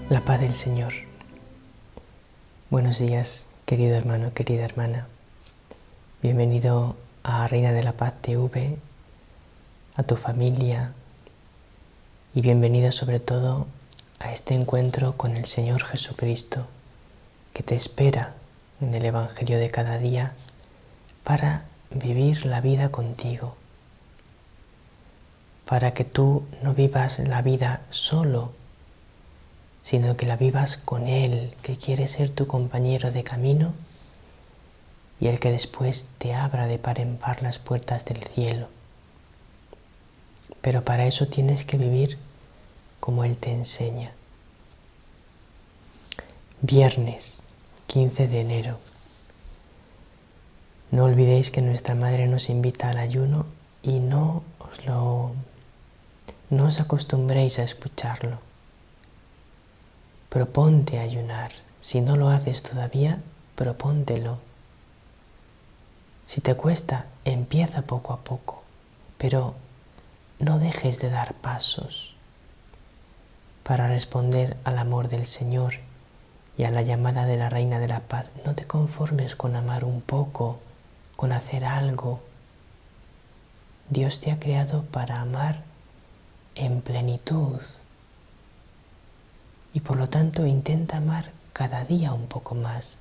La paz del Señor. Buenos días, querido hermano, querida hermana. Bienvenido a Reina de la Paz TV, a tu familia y bienvenido sobre todo a este encuentro con el Señor Jesucristo que te espera en el Evangelio de cada día para vivir la vida contigo, para que tú no vivas la vida solo, sino que la vivas con Él, que quiere ser tu compañero de camino y el que después te abra de par en par las puertas del cielo. Pero para eso tienes que vivir como Él te enseña. Viernes 15 de enero. No olvidéis que nuestra Madre nos invita al ayuno y no os acostumbréis a escucharlo. Proponte ayunar. Si no lo haces todavía, propóntelo. Si te cuesta, empieza poco a poco, pero no dejes de dar pasos para responder al amor del Señor y a la llamada de la Reina de la Paz. No te conformes con amar un poco, con hacer algo. Dios te ha creado para amar en plenitud y por lo tanto intenta amar cada día un poco más,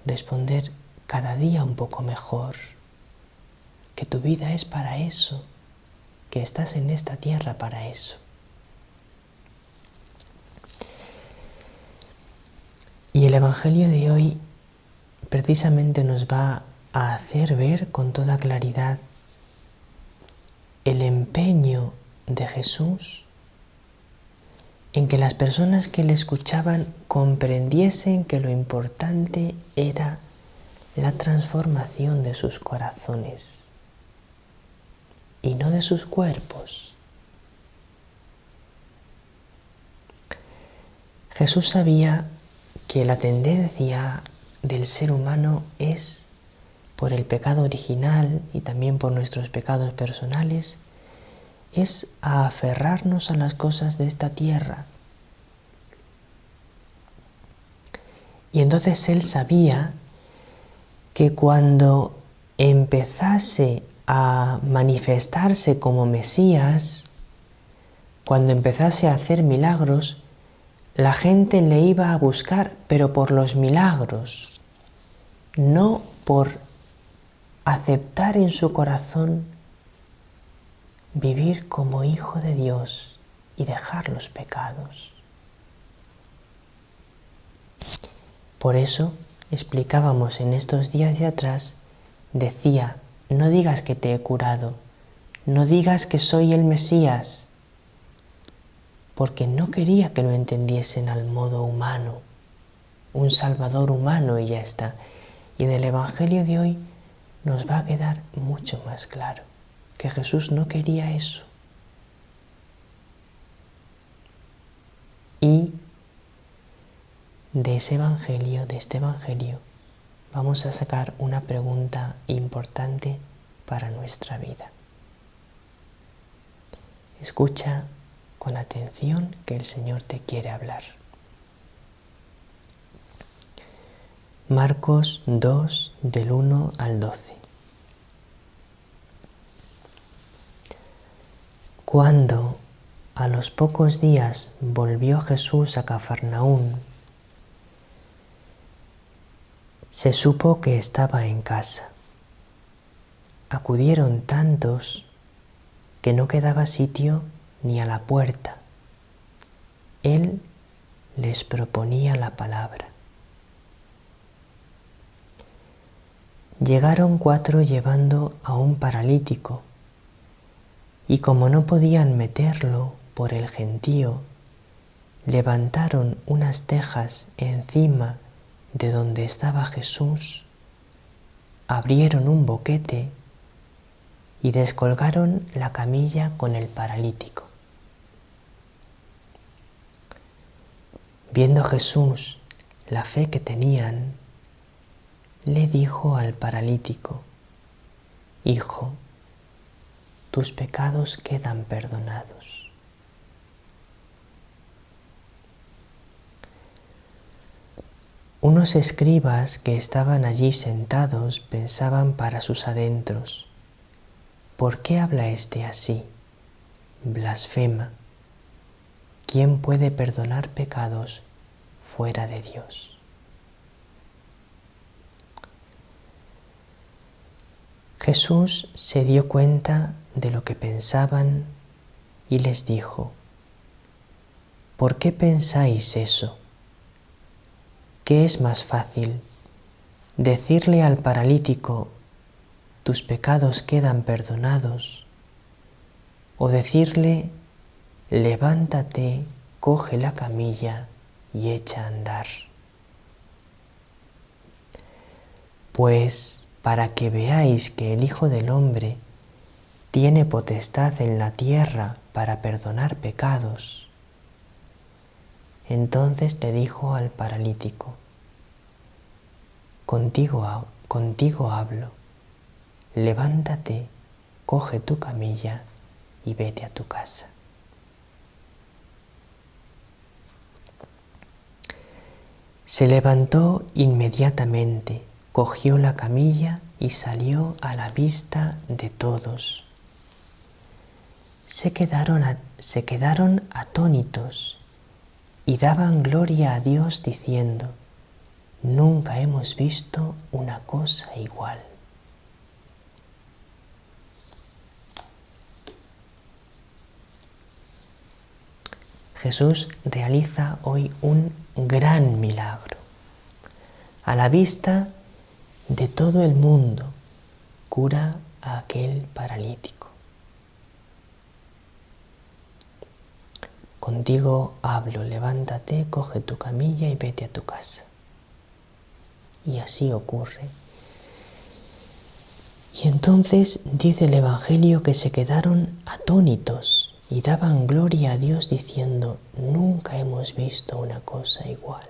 responder cada día un poco mejor, que tu vida es para eso, que estás en esta tierra para eso. Y el Evangelio de hoy precisamente nos va a hacer ver con toda claridad el empeño de Jesús en que las personas que le escuchaban comprendiesen que lo importante era la transformación de sus corazones y no de sus cuerpos. Jesús sabía que la tendencia del ser humano es, por el pecado original y también por nuestros pecados personales, es a aferrarnos a las cosas de esta tierra. Y entonces Él sabía que cuando empezase a manifestarse como Mesías, cuando empezase a hacer milagros, la gente le iba a buscar, pero por los milagros, no por aceptar en su corazón vivir como hijo de Dios y dejar los pecados. Por eso explicábamos en estos días de atrás, decía, no digas que te he curado, no digas que soy el Mesías, porque no quería que lo entendiesen al modo humano, un Salvador humano y ya está. Y en el Evangelio de hoy nos va a quedar mucho más claro que Jesús no quería eso. Y de ese Evangelio, de este Evangelio, vamos a sacar una pregunta importante para nuestra vida. Escucha con atención que el Señor te quiere hablar. Marcos 2, del 1 al 12. Cuando a los pocos días volvió Jesús a Cafarnaún, se supo que estaba en casa. Acudieron tantos que no quedaba sitio ni a la puerta. Él les proponía la palabra. Llegaron 4 llevando a un paralítico, y como no podían meterlo por el gentío, levantaron unas tejas encima de donde estaba Jesús, abrieron un boquete y descolgaron la camilla con el paralítico. Viendo Jesús la fe que tenían, le dijo al paralítico, «Hijo, tus pecados quedan perdonados». Unos escribas que estaban allí sentados pensaban para sus adentros: ¿por qué habla éste así? Blasfema. ¿Quién puede perdonar pecados fuera de Dios? Jesús se dio cuenta de lo que pensaban y les dijo: ¿por qué pensáis eso? ¿Qué es más fácil, decirle al paralítico: tus pecados quedan perdonados, o decirle: levántate, coge la camilla y echa a andar? Pues para que veáis que el Hijo del Hombre tiene potestad en la tierra para perdonar pecados. Entonces le dijo al paralítico: contigo hablo, levántate, coge tu camilla y vete a tu casa. Se levantó inmediatamente, cogió la camilla y salió a la vista de todos. Se quedaron atónitos y daban gloria a Dios diciendo: nunca hemos visto una cosa igual. Jesús realiza hoy un gran milagro. A la vista de todo el mundo, cura a aquel paralítico. Contigo hablo, levántate, coge tu camilla y vete a tu casa. Y así ocurre. Y entonces dice el Evangelio que se quedaron atónitos y daban gloria a Dios diciendo: nunca hemos visto una cosa igual.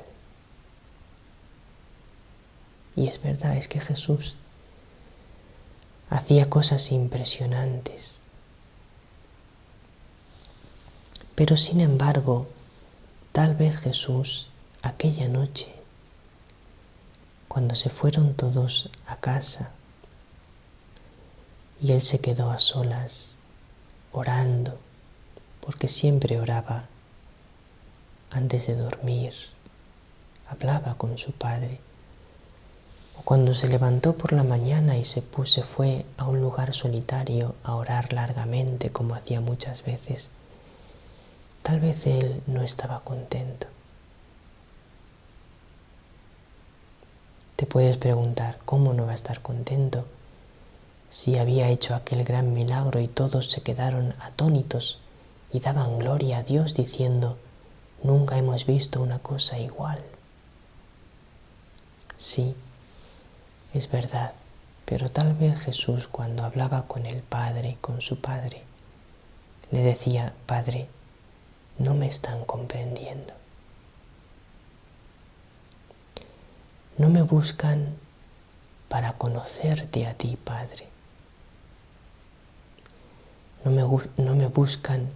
Y es verdad, es que Jesús hacía cosas impresionantes. Pero sin embargo, tal vez Jesús aquella noche, cuando se fueron todos a casa y él se quedó a solas orando, porque siempre oraba antes de dormir, hablaba con su Padre, o cuando se levantó por la mañana y se fue a un lugar solitario a orar largamente, como hacía muchas veces, tal vez él no estaba contento. Te puedes preguntar: ¿cómo no va a estar contento si había hecho aquel gran milagro y todos se quedaron atónitos y daban gloria a Dios diciendo: nunca hemos visto una cosa igual? Sí, es verdad, pero tal vez Jesús, cuando hablaba con el Padre, con su Padre, le decía: Padre, no me están comprendiendo. No me buscan para conocerte a ti, Padre. No me buscan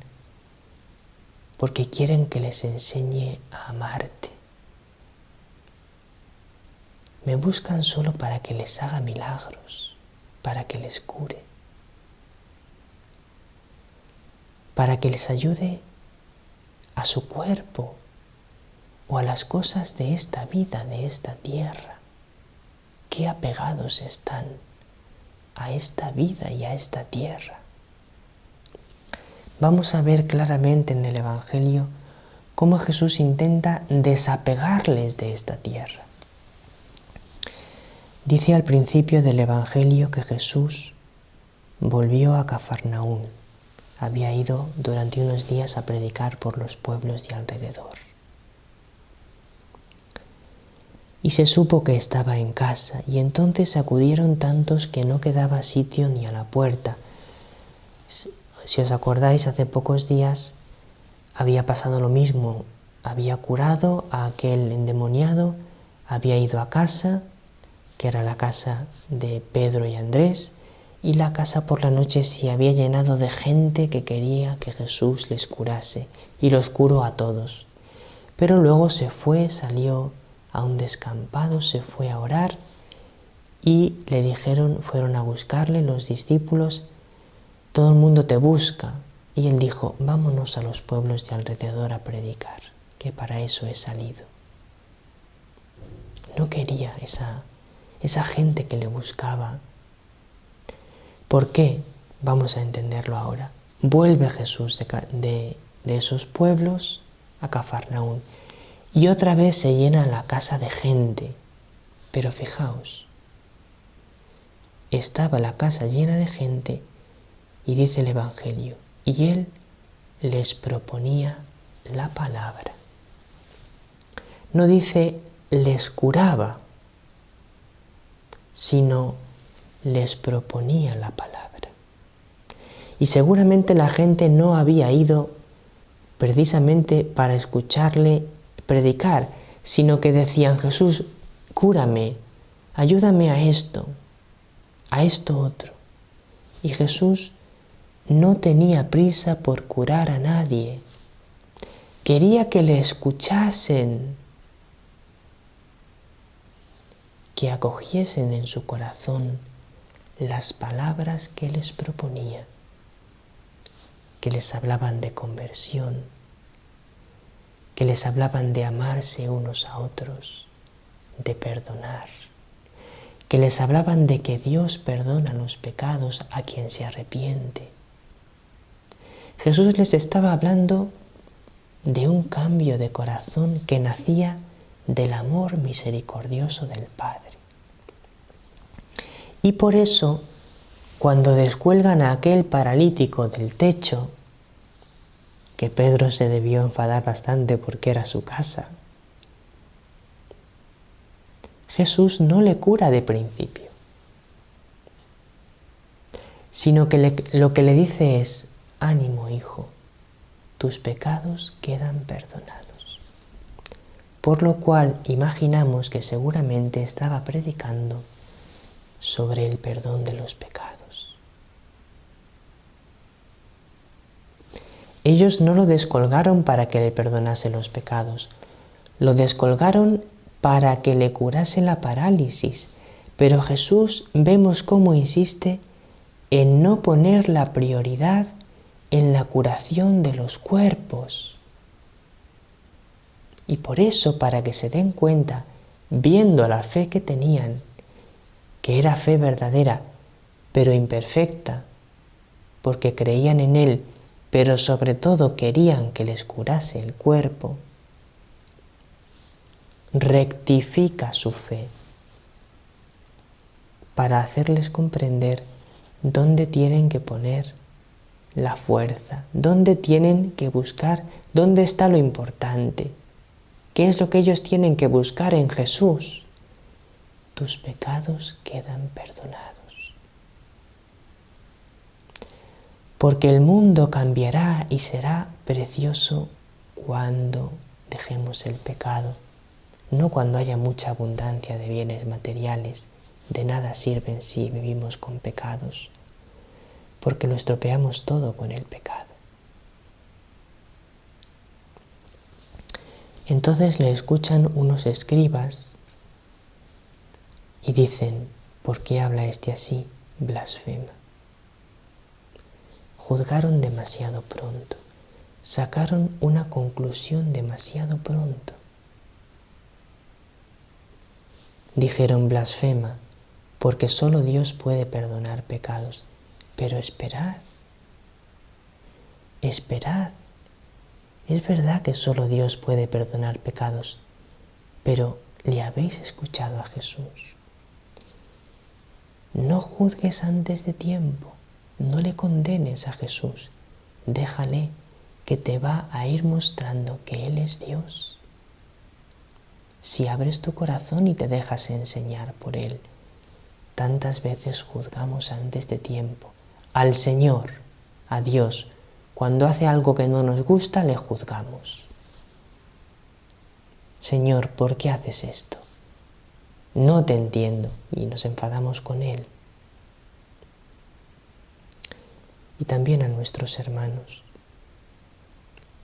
porque quieren que les enseñe a amarte. Me buscan solo para que les haga milagros, para que les cure, para que les ayude a su cuerpo o a las cosas de esta vida, de esta tierra. Qué apegados están a esta vida y a esta tierra. Vamos a ver claramente en el Evangelio cómo Jesús intenta desapegarles de esta tierra. Dice al principio del Evangelio que Jesús volvió a Cafarnaún. Había ido durante unos días a predicar por los pueblos de alrededor. Y se supo que estaba en casa, y entonces acudieron tantos que no quedaba sitio ni a la puerta. Si os acordáis, hace pocos días había pasado lo mismo. Había curado a aquel endemoniado, había ido a casa, que era la casa de Pedro y Andrés, y la casa por la noche se había llenado de gente que quería que Jesús les curase, y los curó a todos. Pero luego se fue, salió a un descampado, se fue a orar y le dijeron, fueron a buscarle los discípulos, todo el mundo te busca. Y él dijo, vámonos a los pueblos de alrededor a predicar, que para eso he salido. No quería esa gente que le buscaba. ¿Por qué? Vamos a entenderlo ahora. Vuelve Jesús de esos pueblos a Cafarnaún y otra vez se llena la casa de gente. Pero fijaos, estaba la casa llena de gente y dice el Evangelio, y él les proponía la palabra. No dice les curaba, sino les proponía la palabra. Y seguramente la gente no había ido precisamente para escucharle predicar, sino que decían, Jesús, cúrame, ayúdame a esto otro. Y Jesús no tenía prisa por curar a nadie. Quería que le escuchasen, que acogiesen en su corazón las palabras que les proponía, que les hablaban de conversión, que les hablaban de amarse unos a otros, de perdonar, que les hablaban de que Dios perdona los pecados a quien se arrepiente. Jesús les estaba hablando de un cambio de corazón que nacía del amor misericordioso del Padre. Y por eso, cuando descuelgan a aquel paralítico del techo, que Pedro se debió enfadar bastante porque era su casa, Jesús no le cura de principio, sino que lo que le dice es, ánimo hijo, tus pecados quedan perdonados. Por lo cual imaginamos que seguramente estaba predicando sobre el perdón de los pecados. Ellos no lo descolgaron para que le perdonase los pecados, lo descolgaron para que le curase la parálisis, pero Jesús vemos cómo insiste en no poner la prioridad en la curación de los cuerpos. Y por eso, para que se den cuenta, viendo la fe que tenían, que era fe verdadera, pero imperfecta, porque creían en Él, pero sobre todo querían que les curase el cuerpo, rectifica su fe para hacerles comprender dónde tienen que poner la fuerza, dónde tienen que buscar, dónde está lo importante, qué es lo que ellos tienen que buscar en Jesús. Tus pecados quedan perdonados. Porque el mundo cambiará y será precioso cuando dejemos el pecado, no cuando haya mucha abundancia de bienes materiales. De nada sirven si vivimos con pecados, porque lo estropeamos todo con el pecado. Entonces le escuchan unos escribas y dicen, ¿por qué habla este así? Blasfema. Juzgaron demasiado pronto, sacaron una conclusión demasiado pronto. Dijeron blasfema, porque solo Dios puede perdonar pecados. Pero esperad, esperad. Es verdad que solo Dios puede perdonar pecados, pero ¿le habéis escuchado a Jesús? No juzgues antes de tiempo, no le condenes a Jesús, déjale que te va a ir mostrando que Él es Dios. Si abres tu corazón y te dejas enseñar por Él, tantas veces juzgamos antes de tiempo. Al Señor, a Dios, cuando hace algo que no nos gusta, le juzgamos. Señor, ¿por qué haces esto? No te entiendo, y nos enfadamos con Él. Y también a nuestros hermanos.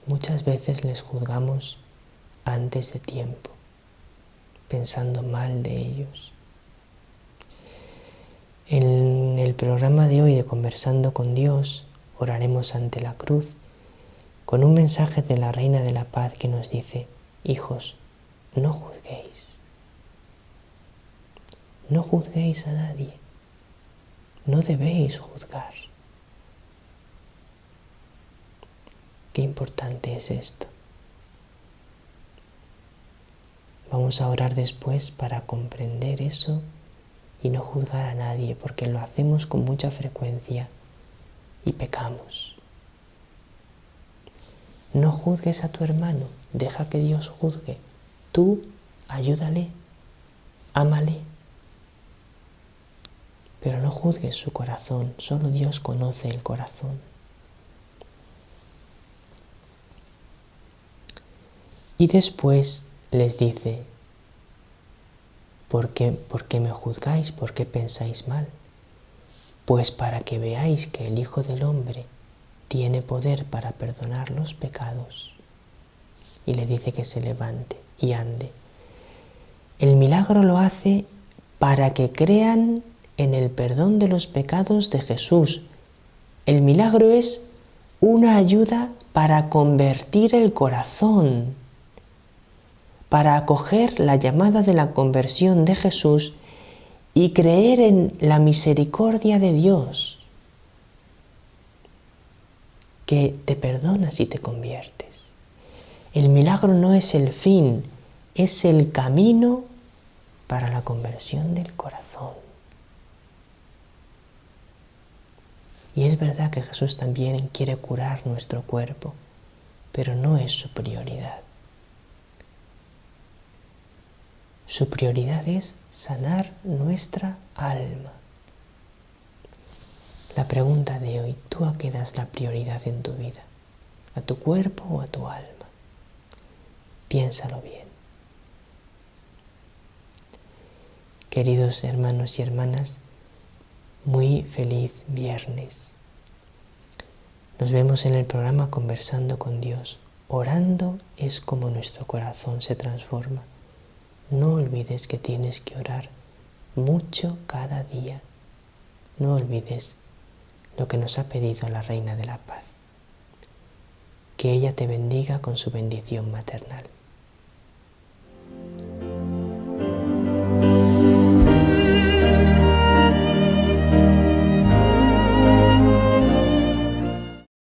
Muchas veces les juzgamos antes de tiempo. pensando mal de ellos. En el programa de hoy de Conversando con Dios, oraremos ante la cruz con un mensaje de la Reina de la Paz que nos dice: hijos, no juzguéis. No juzguéis a nadie. No debéis juzgar. Qué importante es esto. Vamos a orar después para comprender eso y no juzgar a nadie, porque lo hacemos con mucha frecuencia y pecamos. No juzgues a tu hermano, deja que Dios juzgue. Tú ayúdale, ámale, pero no juzgues su corazón, solo Dios conoce el corazón. Y después les dice: ¿por qué me juzgáis? ¿Por qué pensáis mal? Pues para que veáis que el Hijo del Hombre tiene poder para perdonar los pecados. Y le dice que se levante y ande. El milagro lo hace para que crean en el perdón de los pecados de Jesús. El milagro es una ayuda para convertir el corazón, para acoger la llamada de la conversión de Jesús y creer en la misericordia de Dios, que te perdona si te conviertes. El milagro no es el fin, es el camino para la conversión del corazón. Y es verdad que Jesús también quiere curar nuestro cuerpo, pero no es su prioridad. Su prioridad es sanar nuestra alma. La pregunta de hoy: ¿tú a qué das la prioridad en tu vida? ¿A tu cuerpo o a tu alma? Piénsalo bien. Queridos hermanos y hermanas, muy feliz viernes. Nos vemos en el programa Conversando con Dios. Orando es como nuestro corazón se transforma. No olvides que tienes que orar mucho cada día. No olvides lo que nos ha pedido la Reina de la Paz. Que ella te bendiga con su bendición maternal.